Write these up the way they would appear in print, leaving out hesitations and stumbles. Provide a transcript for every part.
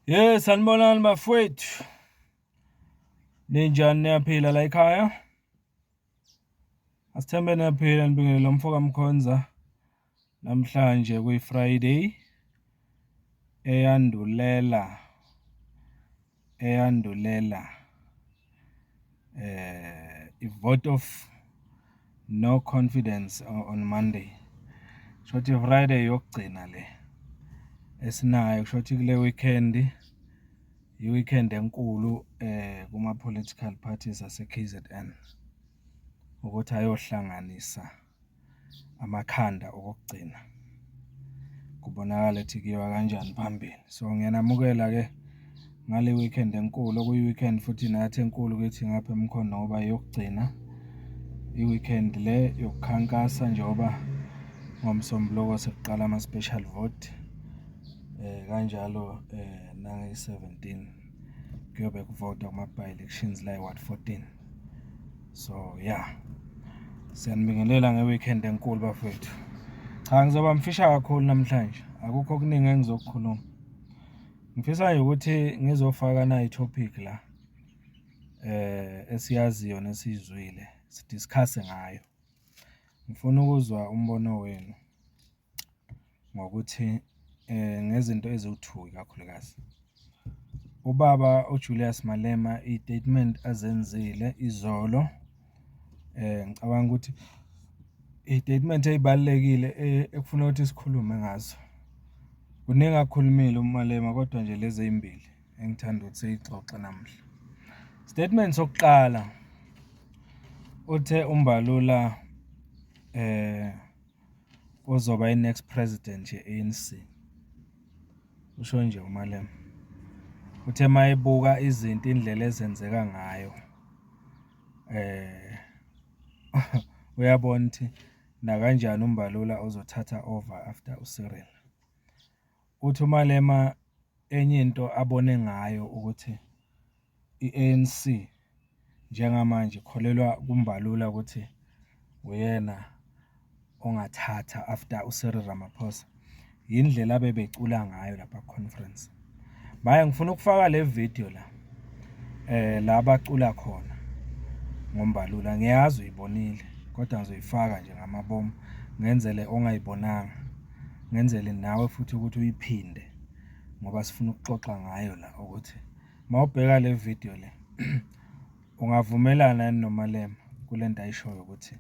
Sanibonani bafowethu. Ninjani niyaphila la ekhaya? Asithembe niyaphila nibingelela umfoka Mkhonza. Namhlanje kuyi-Friday eyandulela i-vote of no confidence on Monday. Shothi Friday yokugcina le esinayo, shothi kule weekend i-weekend enkulu kuma political parties ase KZN ukuthi ayohlanganisa amakhanda okugcina. Kubonakala ukuthi kuyiwa kanjani phambili. So ngiyanamukela ke ngale weekend enkulu, okuyi weekend futhi nathi enkulu kithi ngapha eMkhono ngoba yokugcina i-weekend le yokukhankasa njengoba ngomsombuluko sekuqala ama special vote kanjalo nange-17 kuyobe kuvotwa kuma by elections la Ward 14. So yeah, siyanibingelela nge-weekend enkulu bafethu. Cha, ngizoba mfisha kakhulu namhlanje, akukho okuningi engizokukhuluma. Ngifisa nje ukuthi ngizofaka na i-topic la esiyaziyo nesizwile sidiscuss ngayo. Ngifuna ukuzwa umbono wenu ngokuthi ngezinto eziwu-2 kakhulukazi. Ubaba uJulius Malema i-statement azenzile izolo, ngicabanga ukuthi i-statement ezibalekile ekufuna ukuthi sikhulume ngazo. Kuningi akukhulumile uMalema kodwa nje lezi ezimbili engithanda ukuthi sixoxe namhla. Statement sokuqala uthe uMbalula uzoba i-next president ye-ANC. Usho nje uMalema. Uthe mayebuka izinto indlela ezenzeka ngayo uyabona ukuthi na kanjani uMbalula uzothatha over after uCyril. Uthi uMalema enye into abone ngayo ukuthi i-ANC njengamanje kholelwa kuMbalula ukuthi uyena ongathatha after uCyril Ramaphosa, indlela abebecula ngayo lapha conference. Manje ngifuna ukufaka le video la abacula khona ngoMbalula. Ngiyazi uyibonile kodwa ngizoyifaka nje ngamabomu ngenzele ongayibonanga, ngenzele nawe futhi ukuthi uyiphinde ngoba sifuna ukuxoxa ngayo la ukuthi mawubheka le video le ungavumelana noMalema kulento ayishoyo ukuthi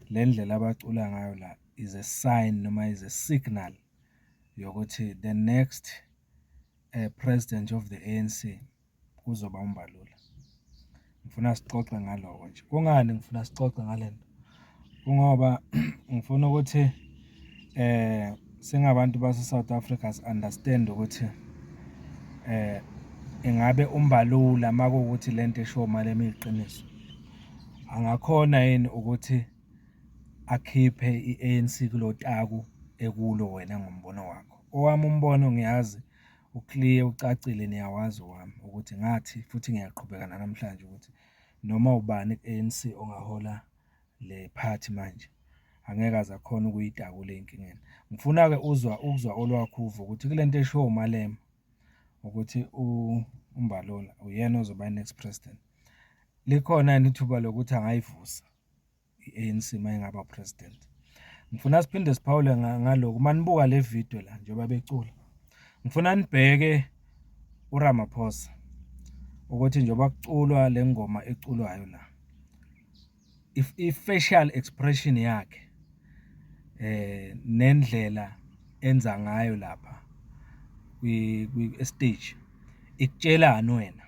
le ndlela abacula ngayo la is a sign noma is a signal yokuthi the next president of the ANC kuzoba uMbalula. Ngifuna sixoxe ngaloko nje. Kungani ngifuna sixoxe ngalento? Kungoba ngifuna ukuthi singabantu base South Africa understand ukuthi engabe uMbalula makuwukuthi lento esho Malema iqiniso, angakhona yini ukuthi akhiphe i-ANC kulotaku ekulo wena ngombono wakho. Owami umbono ngiyazi uclear ucacile, niyawazi wami ukuthi ngathi futhi ngiyaqhubeka namhlanje ukuthi noma ubani ku-ANC ongahola le party manje angeke azakhona ukuyitakula enkingeni. Ngifuna ke ukuzwa olwakho uvo ukuthi kulento esho uMalema ukuthi uMbalula uyena ozoba next president, likhona yini ithuba lokuthi angayivusa i-ANC mayengaba president. Ngifuna siphinde siphawule ngaloko manibuka le video la njengoba becula. Ngifuna nibheke uRamaphosa ukuthi njengoba kuculwa le ngoma eculwayo la, i-facial expression yakhe nendlela enza ngayo lapha kwi-stage ikutshelani wena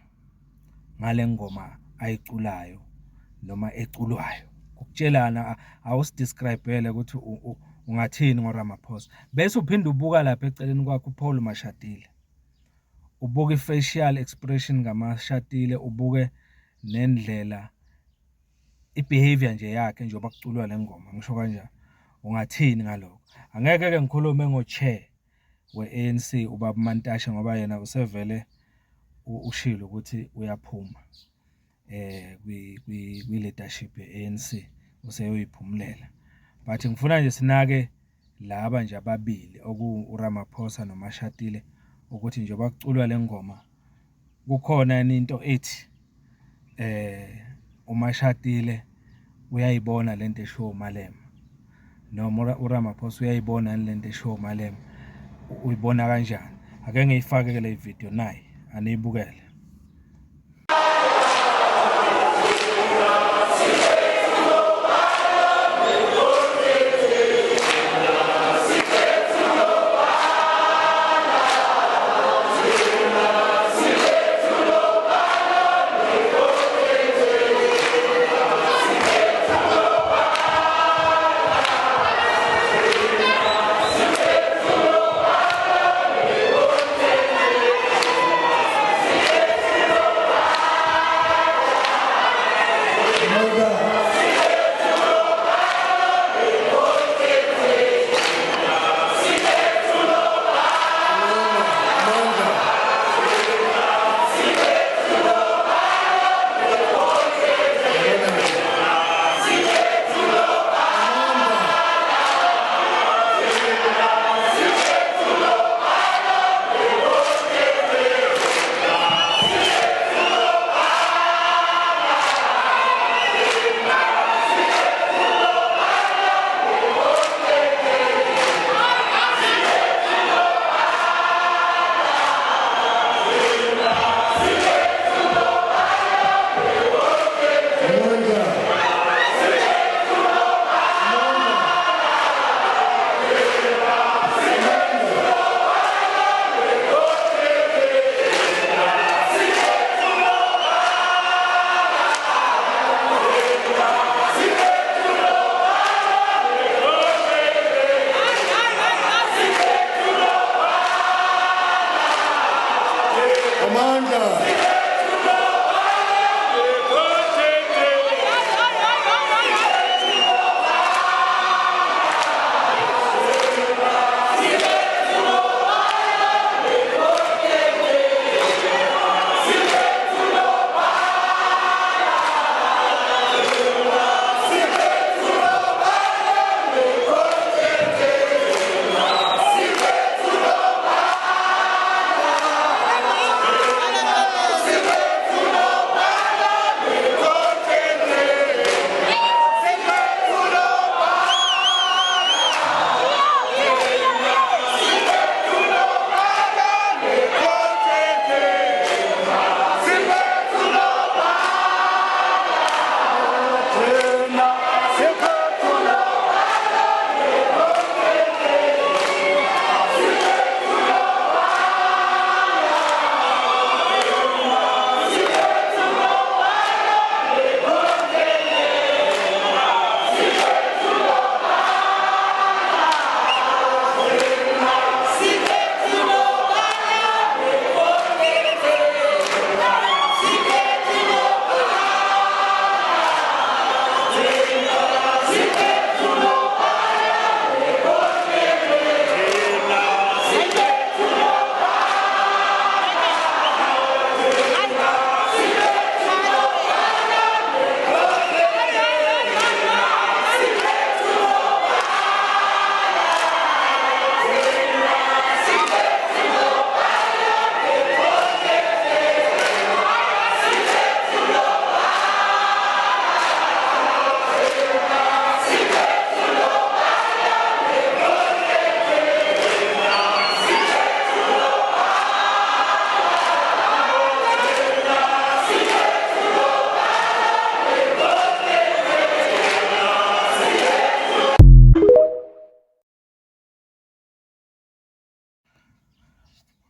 ngale ngoma ayiculayo noma eculwayo? Ukutshelana awusidescribele ukuthi ungathini ngoRamaphosa. Bese uphinde ubuka lapha eceleni kwakho uPaul Mashatile, ubuke i-facial expression ngaMashatile, ubuke nendlela i-behavior nje yakhe njengoba kuculwa le ngoma. Ngisho kanjani, ungathini ngaloko? Angeke ke ngikhulume ngo-chair we-ANC uBaba Mantashe ngoba yena usevele ushilo ukuthi uyaphuma kwi-leadership ye-ANC, useyoyiphumulela. But ngifuna nje sinake laba nje ababili uRamaphosa noMashatile ukuthi njengoba kuculwa le ngoma kukhona into ethi uMashadile uyayibona lento eshiwo uMalema noma uRamaphosa uyayibona lento eshiwo uMalema uyibona kanjani? Ake ngiyifake le video nayi aniyibukele.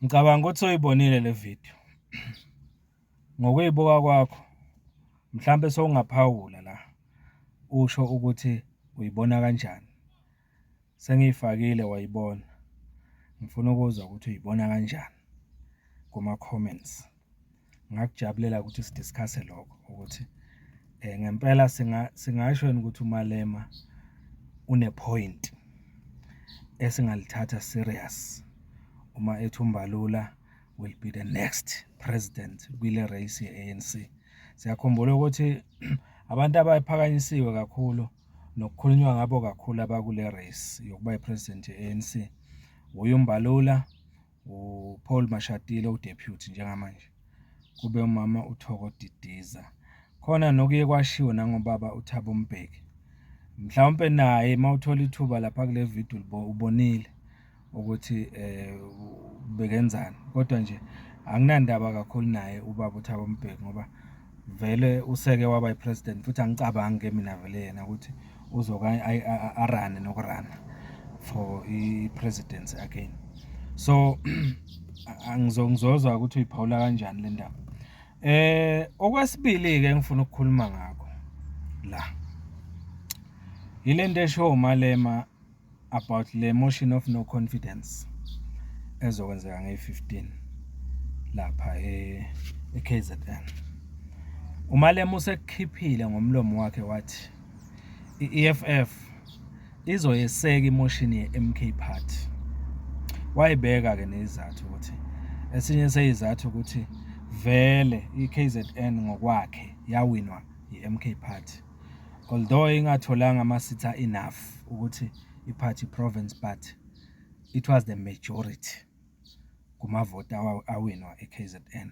Ngicabanga ukuthi uyibonile le video. Ngokuyibuka kwakho mhlambe sowungaphawula la usho ukuthi uyibona kanjani. Sengiyifakile wayibona. Ngifuna ukuzwa ukuthi uyibona kanjani kuma comments. Ngakujabulela ukuthi sidiscuss lokho ukuthi ngempela singasho ukuthi uMalema une point esingalithatha serious uma ethi uMbalula will be the next president kwile race ye-ANC. Siyakhumbula ukuthi abantu abaphakanyisiwe kakhulu nokukhulunywa ngabo kakhulu abakule race yokuba ipresident ye-ANC uye uMbalula, uPaul Mashatile udeputy njengamanje, kube umama uThoko Didiza, khona nokuye kwashiwo nangobaba uThabo Mbeki. Mhlawumpe naye mawuthola ithuba lapha kule video ubonile ukuthi bekenzani, kodwa nje anginandaba kakhulu naye ubaba uThabo Mbeki ngoba vele useke waba yipresident, futhi angicabangi mina vele yena ukuthi uzoka arane nokurana for i-presidency again. So angizozwa ukuthi uyiphawula kanjani le ndaba. Okwesibili-ke engifuna ukukhuluma ngakho la ile nto esho uMalema about le motion of no confidence ezokwenzeka nge-15 lapha e-KZN. uMalema usekukhiphile ngomlomo wakhe wathi i-EFF izoyeseka imotion ye-MK Party. Wayibeka-ke nezizathu ukuthi esinye seyizathu ukuthi vele i-KZN ngokwakhe yawinwa yi-MK Party, although ingatholanga amasitha enough ukuthi i-party province, but it was the majority kumavoti awinwa e-KZN.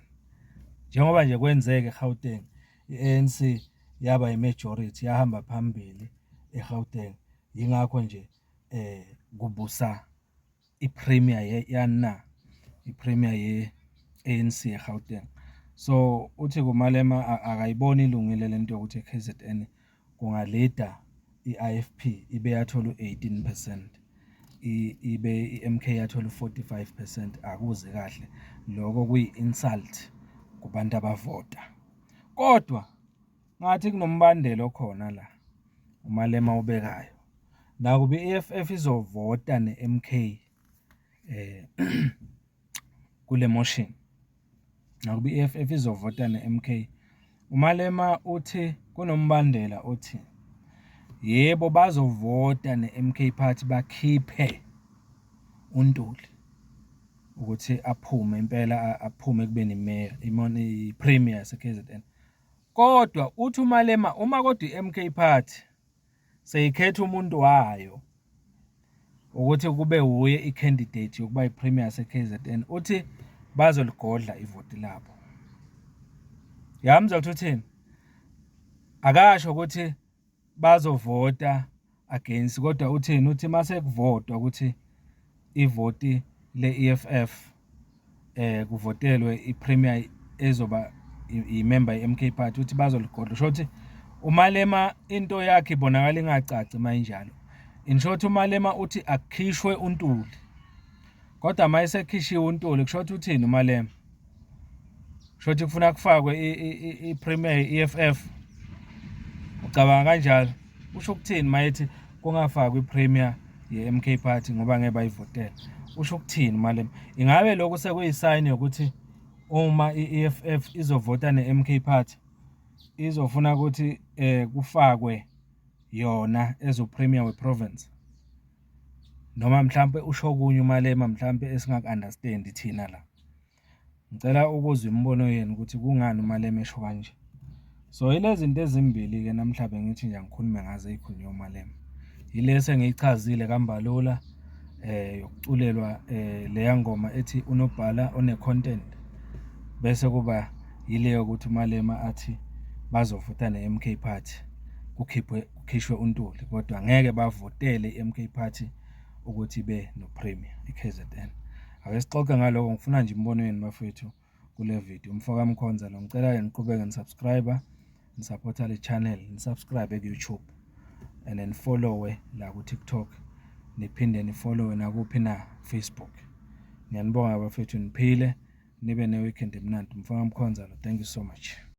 Njengoba nje kwenzeke eGauteng, i-ANC yaba yi-majority, yahamba phambili eGauteng, yingakho nje kubusa i-premier i-premier ye-ANC eGauteng. So uthi kuMalema akayiboni ilungile lento yokuthi i-KZN kungalida i-IFP ibe yathola u-18%, ibe i-MK yathola u-45%. Akuze kahle lokho, kuyi-insult kubantu abavota. Kodwa ngathi kunombandela okhona la uMalema ubekayo, nakuba i-EFF izovota ne-MK kule motion, nakuba i-EFF izovota ne-MK, uMalema uthi kunombandela othi yebo bazovota ne-MK Party bakhiphe uNtuli ukuthi aphume impela, aphume kubeni mayor, i-premier yase-KZN. Kodwa uthi uMalema uma kodwa i-MK Party seyikhetha umuntu wayo ukuthi kube uye i-candidate yokuba i-premier yase-KZN, uthi bazoligodla ivoti labo. Yamuzwa ukuthi uthini? Akasho ukuthi bazovota against, kodwa uthini? Uthi mase kuvotwa ukuthi ivoti le-EFF kuvotelwe i-premier ezoba i-member ye-MK Party, uthi bazoligodla. Sho ukuthi uMalema into yakhe ibonakala ingacaci mayinjalo. In short, uMalema uthi akukhishwe uNtuli, kodwa uma esekhishiwe uNtuli kusho ukuthi uthini uMalema? Kusho ukuthi kufuna kufakwe i-premier ye-EFF. Ucabanga kanjalo? Usho ukuthini mayethi kungafakwa i-premier ye-MK Party ngoba ngeke bayivotele? Usho ukuthini uMalema? Ingabe lokho sekuyisayini yokuthi uma i-EFF izovota ne-MK Party izofuna ukuthi kufakwe yona ezo-premier we-province? Noma mhlampe usho kunye uMalema mhlampe esingaku-understand thina la. Ngicela ukuzwa imibono yenu ukuthi kungani uMalema esho kanje. So ilezi zinto ezimbili-ke namhlanje ngithi nje ngikhulume ngazo ey'khulunywa uMalema. Yilesi engiyichazile kambalula yokuculelwa leya ngoma ethi unobhala one-content, bese kuba yileyo ukuthi uMalema athi bazovota ne-MK Party kukhishwe uNtuli, kodwa ngeke bavotele i-MK Party ukuthi ibe no-premier i-KZN. Ake sixoxe ngaloko, ngifuna nje imibono yenu bafethu kule video. Umfoka Mkhonza lo, ngicela niqhubeke nisubscribe, nisupporta le channel, nisubscribe ku-YouTube and then follow la ku-TikTok, niphinde nifollow nakuphi na Facebook. Ngiyanibonga bafethu, niphile nibe ne-weekend emnandi. Umfoka Mkhonza lo, thank you so much.